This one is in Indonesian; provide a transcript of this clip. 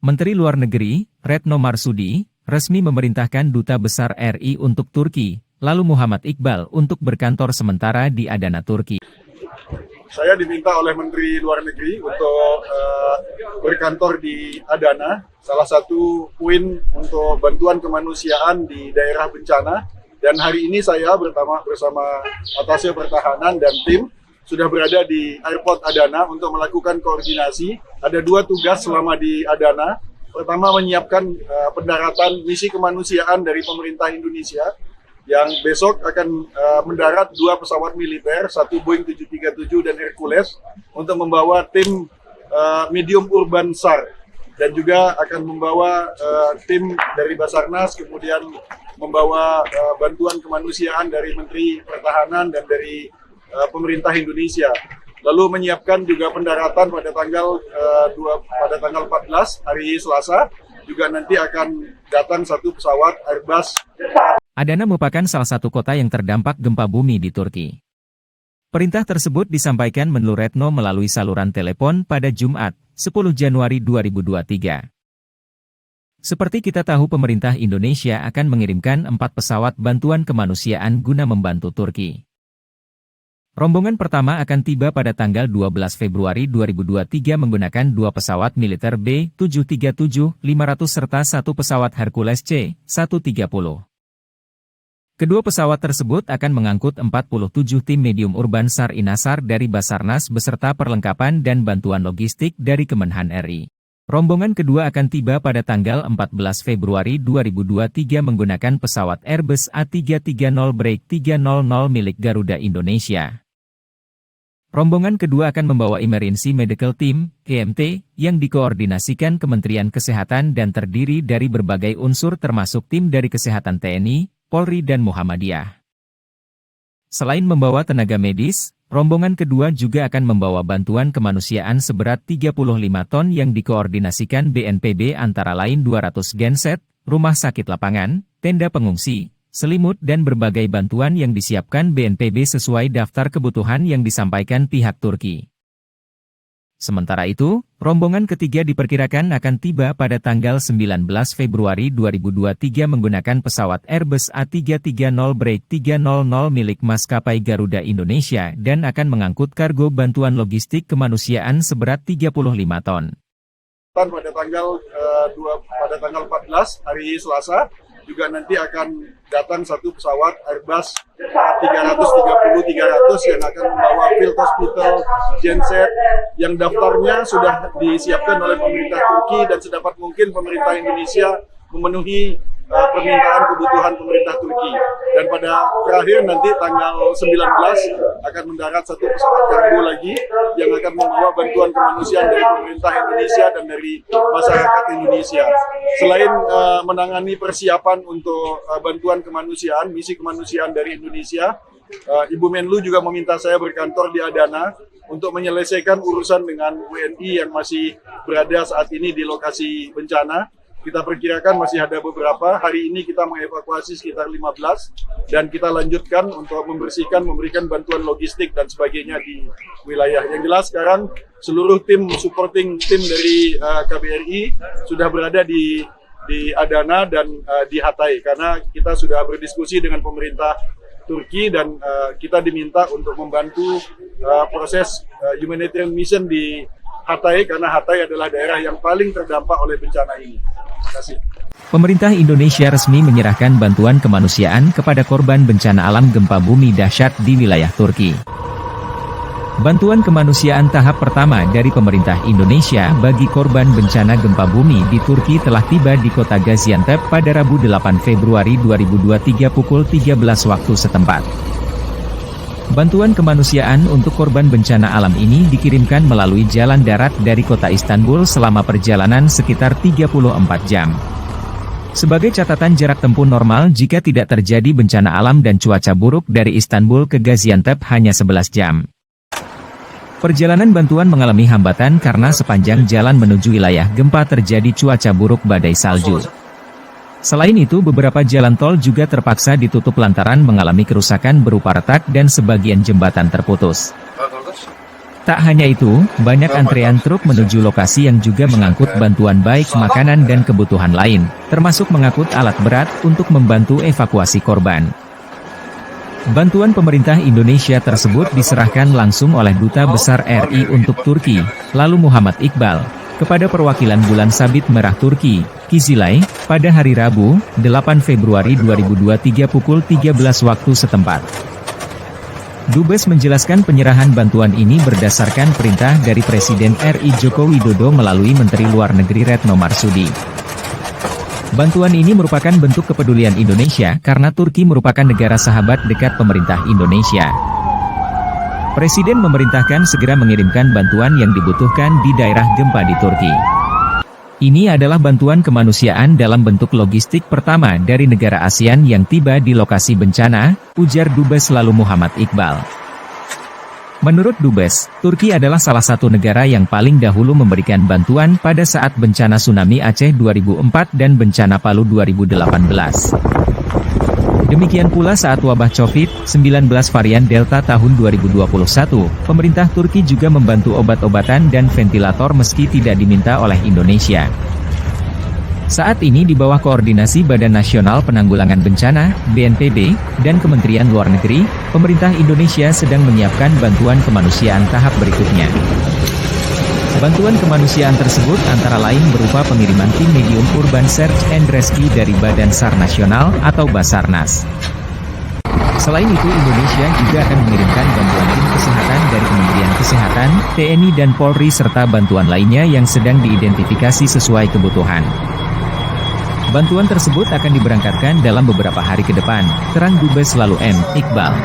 Menteri Luar Negeri, Retno Marsudi, resmi memerintahkan Duta Besar RI untuk Turki, lalu Muhammad Iqbal untuk berkantor sementara di Adana, Turki. Saya diminta oleh Menteri Luar Negeri untuk berkantor di Adana, salah satu poin untuk bantuan kemanusiaan di daerah bencana. Dan hari ini saya bersama Atasé Pertahanan dan tim sudah berada di airport Adana untuk melakukan koordinasi. Ada dua tugas selama di Adana. Pertama, menyiapkan pendaratan misi kemanusiaan dari pemerintah Indonesia yang besok akan mendarat dua pesawat militer, satu Boeing 737 dan Hercules, untuk membawa tim medium urban SAR, dan juga akan membawa tim dari Basarnas, kemudian membawa bantuan kemanusiaan dari Menteri Pertahanan dan dari pemerintah Indonesia. Lalu menyiapkan juga pendaratan pada tanggal 14 hari Selasa, juga nanti akan datang satu pesawat Airbus. Adana merupakan salah satu kota yang terdampak gempa bumi di Turki. Perintah tersebut disampaikan Menlu Retno melalui saluran telepon pada Jumat, 10 Januari 2023. Seperti kita tahu, pemerintah Indonesia akan mengirimkan 4 pesawat bantuan kemanusiaan guna membantu Turki. Rombongan pertama akan tiba pada tanggal 12 Februari 2023 menggunakan 2 pesawat militer B-737-500 serta 1 pesawat Hercules C-130. Kedua pesawat tersebut akan mengangkut 47 tim medium urban SAR Inasar dari Basarnas beserta perlengkapan dan bantuan logistik dari Kemenhan RI. Rombongan kedua akan tiba pada tanggal 14 Februari 2023 menggunakan pesawat Airbus A330-300 milik Garuda Indonesia. Rombongan kedua akan membawa Emergency Medical Team, EMT, yang dikoordinasikan Kementerian Kesehatan dan terdiri dari berbagai unsur termasuk tim dari Kesehatan TNI, Polri dan Muhammadiyah. Selain membawa tenaga medis, rombongan kedua juga akan membawa bantuan kemanusiaan seberat 35 ton yang dikoordinasikan BNPB, antara lain 200 genset, rumah sakit lapangan, tenda pengungsi, selimut dan berbagai bantuan yang disiapkan BNPB sesuai daftar kebutuhan yang disampaikan pihak Turki. Sementara itu, rombongan ketiga diperkirakan akan tiba pada tanggal 19 Februari 2023 menggunakan pesawat Airbus A330-300 milik maskapai Garuda Indonesia dan akan mengangkut kargo bantuan logistik kemanusiaan seberat 35 ton. Pada tanggal 14 hari Selasa, juga nanti akan datang satu pesawat Airbus A330-300 yang akan membawa field hospital genset yang daftarnya sudah disiapkan oleh pemerintah Turki, dan sedapat mungkin pemerintah Indonesia memenuhi permintaan kebutuhan pemerintah Turki. Dan pada terakhir nanti tanggal 19 akan mendarat satu pesawat kargo lagi yang akan membawa bantuan kemanusiaan dari pemerintah Indonesia dan dari masyarakat Indonesia. Selain menangani persiapan untuk bantuan kemanusiaan, misi kemanusiaan dari Indonesia, Ibu Menlu juga meminta saya berkantor di Adana untuk menyelesaikan urusan dengan WNI yang masih berada saat ini di lokasi bencana. Kita perkirakan masih ada beberapa. Hari ini kita mengevakuasi sekitar 15 dan kita lanjutkan untuk membersihkan, memberikan bantuan logistik dan sebagainya di wilayah. Yang jelas sekarang seluruh tim supporting tim dari KBRI sudah berada di Adana dan di Hatay, karena kita sudah berdiskusi dengan pemerintah Turki dan kita diminta untuk membantu proses humanitarian mission di Hatay, karena Hatay adalah daerah yang paling terdampak oleh bencana ini. Terima kasih. Pemerintah Indonesia resmi menyerahkan bantuan kemanusiaan kepada korban bencana alam gempa bumi dahsyat di wilayah Turki. Bantuan kemanusiaan tahap pertama dari pemerintah Indonesia bagi korban bencana gempa bumi di Turki telah tiba di kota Gaziantep pada Rabu 8 Februari 2023 pukul 13 waktu setempat. Bantuan kemanusiaan untuk korban bencana alam ini dikirimkan melalui jalan darat dari kota Istanbul selama perjalanan sekitar 34 jam. Sebagai catatan, jarak tempuh normal jika tidak terjadi bencana alam dan cuaca buruk dari Istanbul ke Gaziantep hanya 11 jam. Perjalanan bantuan mengalami hambatan karena sepanjang jalan menuju wilayah gempa terjadi cuaca buruk badai salju. Selain itu, beberapa jalan tol juga terpaksa ditutup lantaran mengalami kerusakan berupa retak dan sebagian jembatan terputus. Tak hanya itu, banyak antrean truk menuju lokasi yang juga mengangkut bantuan baik makanan dan kebutuhan lain, termasuk mengangkut alat berat untuk membantu evakuasi korban. Bantuan pemerintah Indonesia tersebut diserahkan langsung oleh Duta Besar RI untuk Turki, lalu Muhammad Iqbal, kepada perwakilan Bulan Sabit Merah Turki, Kizilay, pada hari Rabu, 8 Februari 2023 pukul 13 waktu setempat. Dubes menjelaskan penyerahan bantuan ini berdasarkan perintah dari Presiden RI Joko Widodo melalui Menteri Luar Negeri Retno Marsudi. Bantuan ini merupakan bentuk kepedulian Indonesia karena Turki merupakan negara sahabat dekat pemerintah Indonesia. Presiden memerintahkan segera mengirimkan bantuan yang dibutuhkan di daerah gempa di Turki. Ini adalah bantuan kemanusiaan dalam bentuk logistik pertama dari negara ASEAN yang tiba di lokasi bencana, ujar Dubes lalu Muhammad Iqbal. Menurut Dubes, Turki adalah salah satu negara yang paling dahulu memberikan bantuan pada saat bencana tsunami Aceh 2004 dan bencana Palu 2018. Demikian pula saat wabah COVID-19 varian Delta tahun 2021, pemerintah Turki juga membantu obat-obatan dan ventilator meski tidak diminta oleh Indonesia. Saat ini di bawah koordinasi Badan Nasional Penanggulangan Bencana, BNPB, dan Kementerian Luar Negeri, pemerintah Indonesia sedang menyiapkan bantuan kemanusiaan tahap berikutnya. Bantuan kemanusiaan tersebut antara lain berupa pengiriman tim medium urban search and rescue dari Badan SAR Nasional atau Basarnas. Selain itu Indonesia juga akan mengirimkan bantuan tim kesehatan dari Kementerian Kesehatan, TNI dan Polri serta bantuan lainnya yang sedang diidentifikasi sesuai kebutuhan. Bantuan tersebut akan diberangkatkan dalam beberapa hari ke depan, terang Dubes lalu M. Iqbal.